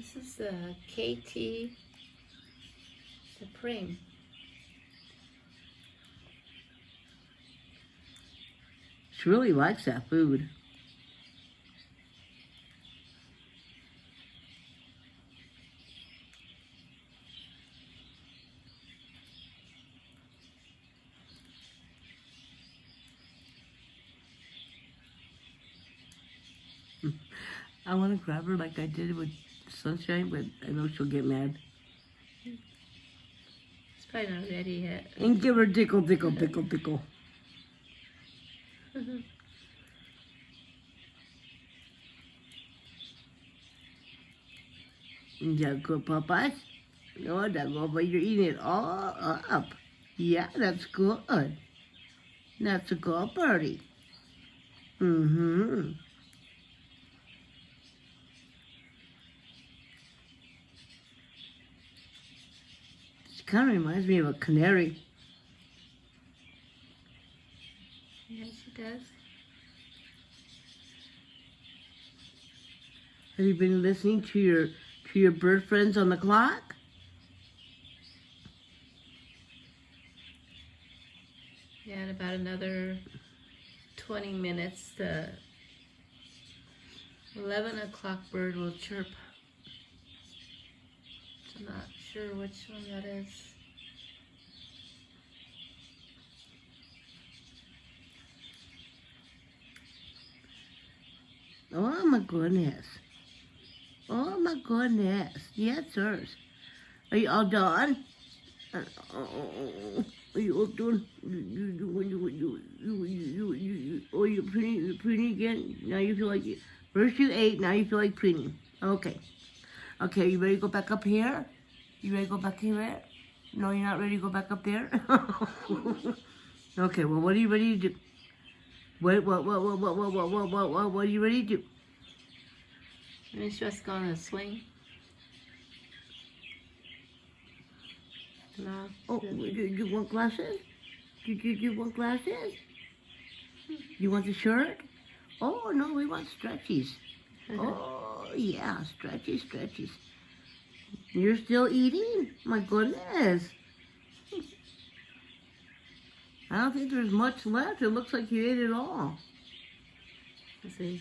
This is the Kaytee Supreme. She really likes that food. I want to grab her like I did with Sunshine, but I know she'll get mad. It's probably not ready yet. And give her tickle, tickle, tickle, tickle. Is that good, Popeyes? No, that's good, but you're eating it all up. Yeah, that's good. That's a good birdie. Mm-hmm. She kind of reminds me of a canary. Yeah, she does. Have you been listening to your bird friends on the clock? Yeah, in about another 20 minutes, the 11 o'clock bird will chirp. I'm not sure which one that is. Oh my goodness. Oh my goodness. Yes, sirs. Are you all done? Are you all done? Oh, you're preening again? Now you feel like first you ate, now you feel like preening. Okay. Okay, you ready to go back up here? You ready to go back here? No, you're not ready to go back up there? Okay, well, what are you ready to do? What are you ready to do? And it's just gonna swing. No. Oh, do you want glasses? Do you want glasses? You want the shirt? Oh, no, we want stretchies. Oh, yeah, stretchies. You're still eating? My goodness. I don't think there's much left. It looks like you ate it all. Let's see.